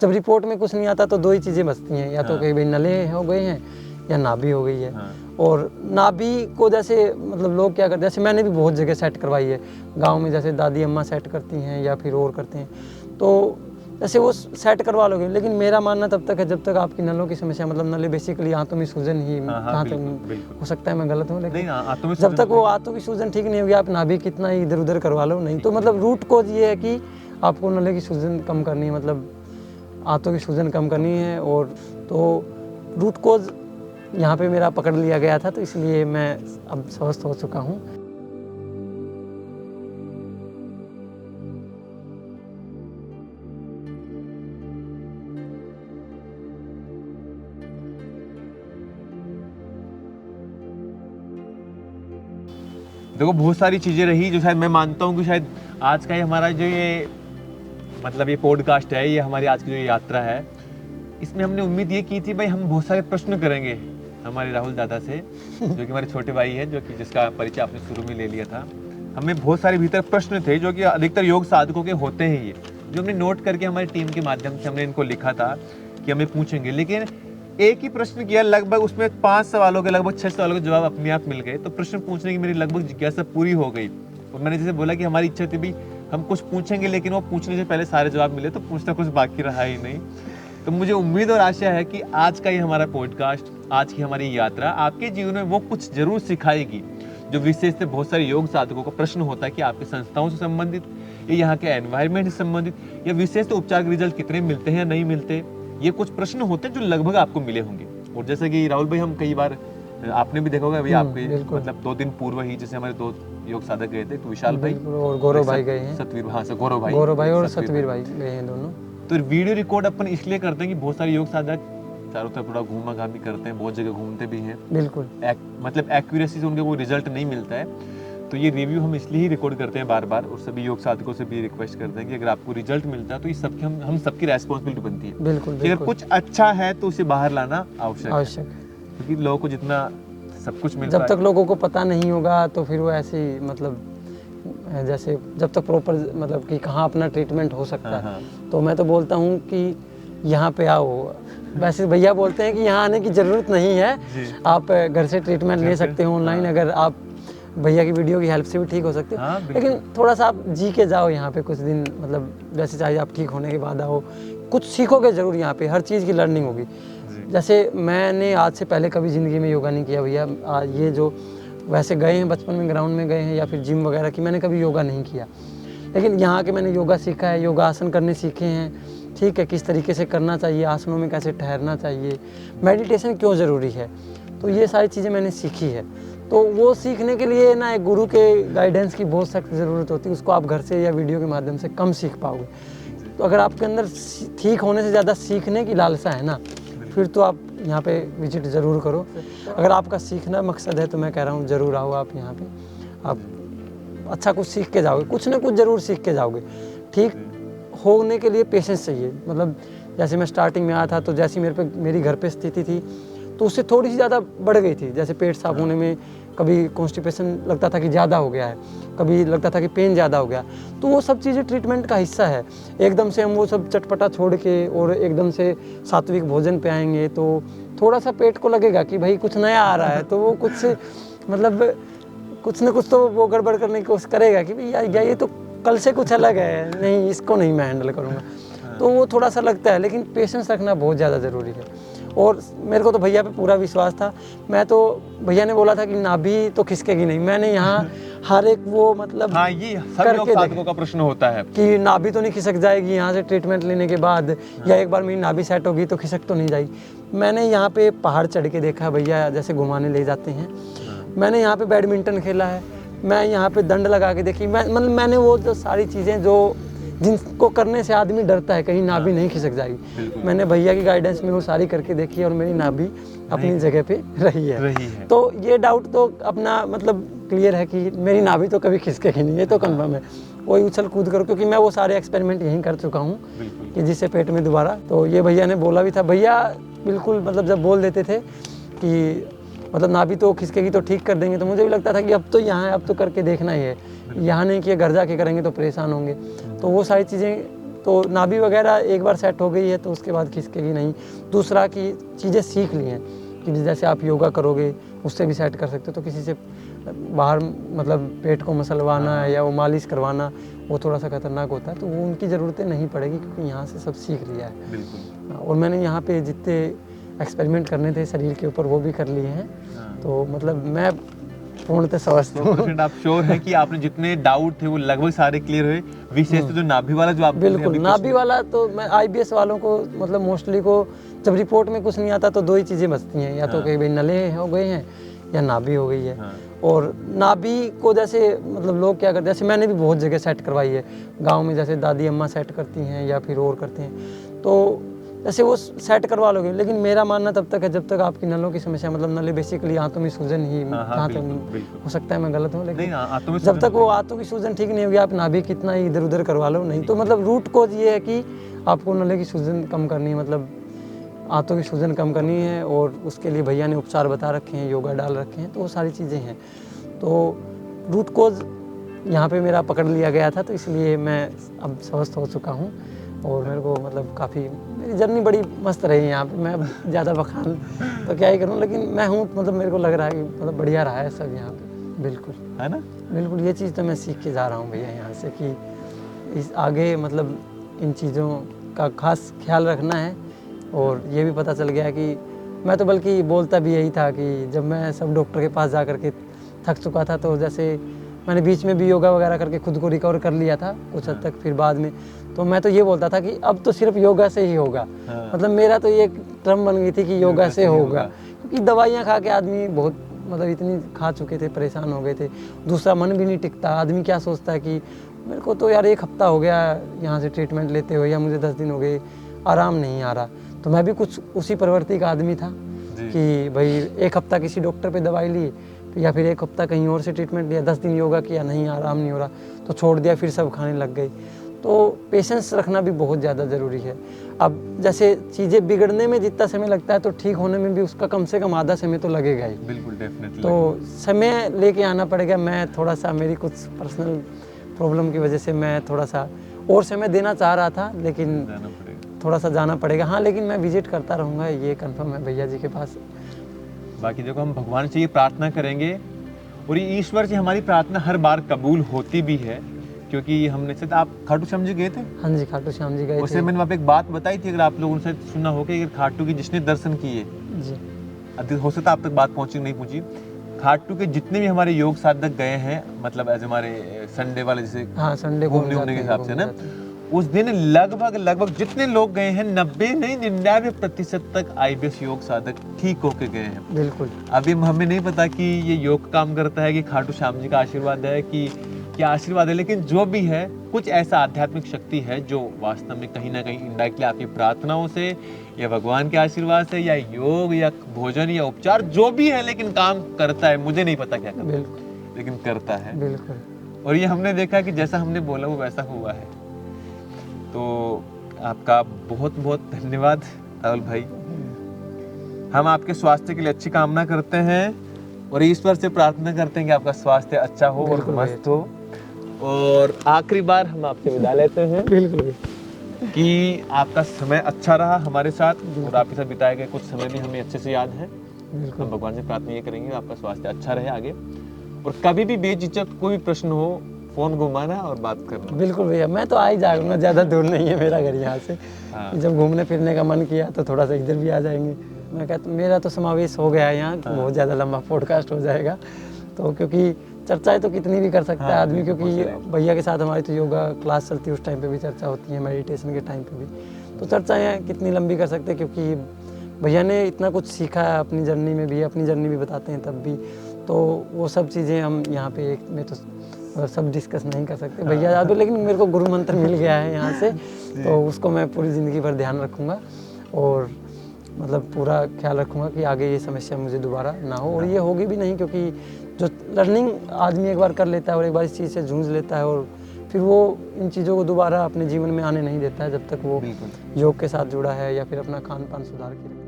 जब रिपोर्ट में कुछ नहीं आता तो दो ही चीज़ें बचती हैं, या तो कहीं भाई नले हो गए हैं या नाभि हो गई है। और नाभि को जैसे मतलब लोग क्या करते हैं, जैसे मैंने भी बहुत जगह सेट करवाई है गांव में, जैसे दादी अम्मा सेट करती हैं या फिर और करते हैं, तो जैसे वो सेट करवा लोगे। लेकिन मेरा मानना तब तक है जब तक आपकी नलों की समस्या, मतलब नले बेसिकली आंतों में सूजन ही, जहाँ तक हो सकता है मैं गलत हूँ, लेकिन जब तक वो आंतों की सूजन ठीक नहीं होगी, आप नाभि कितना ही इधर उधर करवा लो नहीं। तो मतलब रूट कोज ये है कि आपको नले की सूजन कम करनी है, मतलब आंतों की सूजन कम करनी है। और तो रूट कोज यहाँ पे मेरा पकड़ लिया गया था, तो इसलिए मैं अब स्वस्थ हो चुका हूँ। देखो बहुत सारी चीज़ें रही जो शायद मैं मानता हूँ कि शायद आज का ये हमारा जो ये मतलब ये पॉडकास्ट है, ये हमारी आज की जो यात्रा है, इसमें हमने उम्मीद ये की थी भाई हम बहुत सारे प्रश्न करेंगे हमारे राहुल दादा से, जो कि हमारे छोटे भाई हैं, जो कि जिसका परिचय आपने शुरू में ले लिया था। हमें बहुत सारे भीतर प्रश्न थे जो कि अधिकतर योग साधकों के होते हैं, ये जो हमने नोट करके हमारी टीम के माध्यम से हमने इनको लिखा था कि हमें पूछेंगे। लेकिन एक ही प्रश्न किया, लगभग उसमें 5 सवालों के लगभग 6 सवालों के जवाब अपने आप मिल गए। तो प्रश्न पूछने की मेरी लगभग जिज्ञासा पूरी हो गई। और मैंने जैसे बोला कि हमारी इच्छा थी भी हम कुछ पूछेंगे, लेकिन वो पूछने से पहले सारे जवाब मिले, तो पूछना कुछ बाकी रहा ही नहीं। तो मुझे उम्मीद और आशा है कि आज का ये हमारा पॉडकास्ट, आज की हमारी यात्रा आपके जीवन में वो कुछ जरूर सिखाएगी जो विशेष से बहुत सारे योग साधकों का प्रश्न होता है कि आपकी संस्थाओं से संबंधित या यहाँ के एनवायरनमेंट से संबंधित या विशेष तो उपचार के रिजल्ट कितने मिलते हैं या नहीं मिलते, ये कुछ प्रश्न होते हैं जो लगभग आपको मिले होंगे। और जैसे कि राहुल भाई, हम कई बार आपने भी देखा होगा अभी आपके मतलब 2 दिन पूर्व ही जैसे हमारे 2 योग साधक गए थे, तो विशाल भाई और गौरव भाई गए हैं, सतवीर, हाँ से गौरव भाई और सतवीर भाई गए हैं दोनों। तो वीडियो रिकॉर्ड अपन इसलिए करते हैं कि बहुत सारे योग साधक चारों तरफ थोड़ा घूमा घामी करते हैं, बहुत जगह घूमते भी हैं, बिल्कुल मतलब एक्यूरेसी से उनके वो रिजल्ट नहीं मिलता है। तो ये रिव्यू हम इसलिए ही रिकॉर्ड करते हैं बार बार, और सभी योग साधकों से भी रिक्वेस्ट करते हैं कि अगर आपको रिजल्ट मिलता है तो ये सबकी हम सबकी रेस्पॉन्सिबिलिटी बनती है। बिल्कुल अगर कुछ अच्छा है तो उसे बाहर लाना आवश्यक है, आवश्यक, क्योंकि लोगों को जितना सब कुछ मिलता जब तक लोगों को पता नहीं होगा तो फिर वो ऐसे ही मतलब जैसे जब तक प्रॉपर मतलब कि कहाँ अपना ट्रीटमेंट हो सकता है, तो मैं तो बोलता हूँ कि यहाँ पे आओ। वैसे भैया बोलते हैं कि यहाँ आने की ज़रूरत नहीं है, आप घर से ट्रीटमेंट ले सकते हो ऑनलाइन, अगर आप भैया की वीडियो की हेल्प से भी ठीक हो सकते हो। लेकिन थोड़ा सा आप जी के जाओ यहाँ पे कुछ दिन, मतलब वैसे चाहे आप ठीक होने के बाद आओ, कुछ सीखोगे ज़रूर यहाँ पे, हर चीज़ की लर्निंग होगी। जैसे मैंने आज से पहले कभी ज़िंदगी में योगा नहीं किया भैया, ये जो वैसे गए हैं बचपन में ग्राउंड में गए हैं या फिर जिम वगैरह की, मैंने कभी योगा नहीं किया। लेकिन यहाँ के मैंने योगा सीखा है, योगासन करने सीखे हैं, ठीक है, किस तरीके से करना चाहिए, आसनों में कैसे ठहरना चाहिए, मेडिटेशन क्यों ज़रूरी है, तो ये सारी चीज़ें मैंने सीखी है। तो वो सीखने के लिए ना एक गुरु के गाइडेंस की बहुत सख्त ज़रूरत होती है, उसको आप घर से या वीडियो के माध्यम से कम सीख पाओगे। तो अगर आपके अंदर ठीक होने से ज़्यादा सीखने की लालसा है ना, फिर तो आप यहाँ पे विजिट ज़रूर करो। अगर आपका सीखना मकसद है तो मैं कह रहा हूँ ज़रूर आओ आप यहाँ पे, आप अच्छा कुछ सीख के जाओगे, कुछ ना कुछ ज़रूर सीख के जाओगे। ठीक होने के लिए पेशेंस चाहिए। मतलब जैसे मैं स्टार्टिंग में आया था तो जैसी मेरी घर पे स्थिति थी तो उससे थोड़ी सी ज़्यादा बढ़ गई थी। जैसे पेट साफ होने में कभी कॉन्स्टिपेशन लगता था कि ज़्यादा हो गया है, कभी लगता था कि पेन ज़्यादा हो गया, तो वो सब चीज़ें ट्रीटमेंट का हिस्सा है। एकदम से हम वो सब चटपटा छोड़ के और एकदम से सात्विक भोजन पे आएंगे तो थोड़ा सा पेट को लगेगा कि भाई कुछ नया आ रहा है, तो वो कुछ मतलब कुछ ना कुछ तो वो गड़बड़ करने की कोशिश करेगा कि भैया ये तो कल से कुछ अलग है, नहीं इसको नहीं मैं हैंडल करूँगा, तो वो थोड़ा सा लगता है। लेकिन पेशेंस रखना बहुत ज़्यादा ज़रूरी है। और मेरे को तो भैया पे पूरा विश्वास था। मैं तो भैया ने बोला था कि नाभि तो खिसकेगी नहीं, मैंने यहाँ हर एक वो मतलब ये सब लोग साधकों का प्रश्न होता है कि नाभि तो नहीं खिसक जाएगी यहाँ से ट्रीटमेंट लेने के बाद, या एक बार मेरी नाभि सेट होगी तो खिसक तो नहीं जाएगी। मैंने यहाँ पे पहाड़ चढ़ के देखा, भैया जैसे घुमाने ले जाते हैं, मैंने यहाँ पे बैडमिंटन खेला है, मैं यहाँ पे दंड लगा के देखी, मैंने वो जो सारी चीज़ें जो जिनको करने से आदमी डरता है कहीं नाभि नहीं खिसक जाएगी, मैंने भैया की गाइडेंस में वो सारी करके देखी और मेरी नाभि अपनी जगह पे रही है। तो ये डाउट तो अपना मतलब क्लियर है कि मेरी नाभि तो कभी खिसकेगी नहीं, ये तो कंफर्म है। वही उछल कूद करो, क्योंकि मैं वो सारे एक्सपेरिमेंट यहीं कर चुका हूँ कि जिससे पेट में दोबारा, तो ये भैया ने बोला भी था, भैया बिल्कुल मतलब जब बोल देते थे कि मतलब नाभि तो खिसकेगी तो ठीक कर देंगे, तो मुझे भी लगता था कि अब तो यहाँ है, अब तो करके देखना ही है, यहाँ नहीं किया घर जाके करेंगे तो परेशान होंगे। तो वो सारी चीज़ें तो नाभि वगैरह एक बार सेट हो गई है तो उसके बाद खिसकेगी नहीं। दूसरा कि चीज़ें सीख ली हैं कि जैसे आप योगा करोगे उससे भी सेट कर सकते हो, तो किसी से बाहर मतलब पेट को मसलवाना या वो मालिश करवाना वो थोड़ा सा खतरनाक होता है, तो वो उनकी ज़रूरतें नहीं पड़ेगी क्योंकि यहाँ से सब सीख लिया है। बिल्कुल। और मैंने यहाँ पे जितने एक्सपेरिमेंट करने थे शरीर के ऊपर वो भी कर लिए हैं। तो मतलब मैं पूर्णतः स्वस्थ हूँ। 100% आप श्योर हैं कि आपने जितने डाउट थे वो लगभग सारे क्लियर हुए, विशेष तो जो नाभि वाला जो आप बिल्कुल, नाभि वाला तो मैं IBS वालों को मतलब मोस्टली को जब रिपोर्ट में कुछ नहीं आता तो 2 ही चीज़ें बचती हैं, या तो कहीं भाई नले हो गए हैं या नाभि हो गई है। और नाभि को जैसे मतलब लोग क्या करते हैं, जैसे मैंने भी बहुत जगह सेट करवाई है गांव में, जैसे दादी अम्मा सेट करती हैं या फिर और करते हैं, तो जैसे वो सेट करवा लोगे। लेकिन मेरा मानना तब तक है जब तक आपकी नलों की समस्या, मतलब नले बेसिकली आंतों में सूजन ही, जहाँ तक हो सकता है मैं गलत हूँ, लेकिन जब तक वो आंतों की सूजन ठीक नहीं होगी आप नाभि कितना ही इधर उधर करवा लो नहीं। तो मतलब रूट कोज ये है कि आपको नले की सूजन कम करनी है, मतलब आंतों की सूजन कम करनी है, और उसके लिए भैया ने उपचार बता रखे हैं, योगा डाल रखे हैं, तो वो सारी चीज़ें हैं। तो रूट कोज यहाँ पे मेरा पकड़ लिया गया था, तो इसलिए मैं अब स्वस्थ हो चुका हूँ। और मेरे को मतलब काफ़ी मेरी जर्नी बड़ी मस्त रही यहाँ पे। मैं अब ज़्यादा बखान तो क्या ही करूँ, लेकिन मैं हूँ, मतलब मेरे को लग रहा है कि मतलब बढ़िया रहा है सब यहाँ पे। बिल्कुल है ना, बिल्कुल ये चीज़ तो मैं सीख के जा रहा हूँ भैया यहाँ से कि इस आगे मतलब इन चीज़ों का खास ख्याल रखना है। और ये भी पता चल गया कि मैं तो बल्कि बोलता भी यही था कि जब मैं सब डॉक्टर के पास जा कर के थक चुका था, तो जैसे मैंने बीच में भी योगा वगैरह करके खुद को रिकवर कर लिया था कुछ हद तक, फिर बाद में तो मैं तो ये बोलता था कि अब तो सिर्फ योगा से ही होगा। मतलब मेरा तो ये टर्म बन गई थी कि योगा से होगा, क्योंकि दवाइयाँ खा के आदमी बहुत मतलब इतनी खा चुके थे, परेशान हो गए थे। दूसरा मन भी नहीं टिकता, आदमी क्या सोचता है कि मेरे को तो यार 1 हफ्ता हो गया यहाँ से ट्रीटमेंट लेते हुए, या मुझे 10 दिन हो गए, आराम नहीं आ रहा। तो मैं भी कुछ उसी प्रवृत्ति का आदमी था कि भाई 1 हफ्ता किसी डॉक्टर पे दवाई ली, या फिर 1 हफ्ता कहीं और से ट्रीटमेंट लिया, 10 दिन योगा किया, नहीं आराम नहीं हो रहा तो छोड़ दिया, फिर सब खाने लग गई। तो पेशेंस रखना भी बहुत ज़्यादा ज़रूरी है। अब जैसे चीज़ें बिगड़ने में जितना समय लगता है तो ठीक होने में भी उसका कम से कम आधा समय तो लगेगा ही। बिल्कुल डेफिनेटली। तो समय लेके आना पड़ेगा। मैं थोड़ा सा मेरी कुछ पर्सनल प्रॉब्लम की वजह से मैं थोड़ा सा और समय देना चाह रहा था, लेकिन थोड़ा सा जाना पड़ेगा। हाँ, लेकिन मैं विजिट करता रहूँगा, ये कंफर्म है भैया जी के पास। बाकी देखो हम भगवान से ये प्रार्थना करेंगे और ये ईश्वर से हमारी प्रार्थना हर बार कबूल होती भी है, क्योंकि हमने से आप खाटू श्याम जी गए थे? हाँ जी, खाटू श्याम जी गए थे। उससे मैंने वहाँ पे एक बात बताई थी, अगर आप लोगों ने सुना हो कि खाटू की जिसने दर्शन किए जी, अधिक हो सकता आप तक बात पहुँची नहीं पहुँची, खाटू के जितने भी हमारे योग साधक गए हैं, मतलब एज हमारे संडे वाले जैसे हाँ संडे घूमने उमने के हिसाब से ना, उस दिन लगभग जितने लोग गए हैं 90 नहीं 99% तक IBS योग साधक ठीक होके गए हैं। बिल्कुल। अभी हमें नहीं पता कि ये योग काम करता है कि खाटू श्याम जी का आशीर्वाद है कि क्या आशीर्वाद है, लेकिन जो भी है कुछ ऐसा आध्यात्मिक शक्ति है जो वास्तव में कहीं ना कहीं इनडायरेक्टली आपकी प्रार्थनाओं से या भगवान के आशीर्वाद से या योग या भोजन या उपचार जो भी है, लेकिन काम करता है। मुझे नहीं पता क्या करता है, लेकिन करता है। बिल्कुल। और ये हमने देखा कि जैसा हमने बोला वो वैसा हुआ है। तो आपका बहुत बहुत धन्यवाद राहुल भाई। हम आपके स्वास्थ्य के लिए अच्छी कामना करते हैं और ईश्वर से प्रार्थना करते हैं कि आपका स्वास्थ्य अच्छा हो और मस्त हो। और आखिरी बार हम आपसे विदा लेते हैं। बिल्कुल कि आपका समय अच्छा रहा हमारे साथ और आपके साथ बिताए गए कुछ समय भी हमें अच्छे से याद है। हम भगवान से प्रार्थना ये करेंगे आपका स्वास्थ्य अच्छा रहे आगे, और कभी भी बेझिझक कोई प्रश्न हो फोन घुमाना और बात करना। बिल्कुल भैया, मैं तो आ ही जाऊंगा, ज़्यादा दूर नहीं है मेरा घर यहाँ से। जब घूमने फिरने का मन किया तो थोड़ा सा इधर भी आ जाएंगे। मैं कहता मेरा तो समावेश हो गया है यहाँ, बहुत ज़्यादा लंबा पॉडकास्ट हो जाएगा। तो क्योंकि चर्चाएं तो कितनी भी कर सकता है आदमी, क्योंकि भैया के साथ हमारी तो योगा क्लास चलती है, उस टाइम पे भी चर्चा होती है, मेडिटेशन के टाइम पे भी। तो चर्चाएं कितनी लंबी कर सकते हैं, क्योंकि भैया ने इतना कुछ सीखा है अपनी जर्नी में भी, अपनी जर्नी भी बताते हैं तब भी। तो वो सब चीज़ें हम यहाँ पे एक में तो सब डिस्कस नहीं कर सकते भैया याद हो, लेकिन मेरे को गुरु मंत्र मिल गया है यहाँ से, तो उसको मैं पूरी ज़िंदगी भर ध्यान रखूँगा और मतलब पूरा ख्याल रखूँगा कि आगे ये समस्या मुझे दोबारा ना हो। और ये होगी भी नहीं, क्योंकि जो लर्निंग आदमी एक बार कर लेता है और एक बार इस चीज़ से जूझ लेता है, और फिर वो इन चीज़ों को दोबारा अपने जीवन में आने नहीं देता है जब तक वो योग के साथ जुड़ा है या फिर अपना खान पान सुधार के रखता है।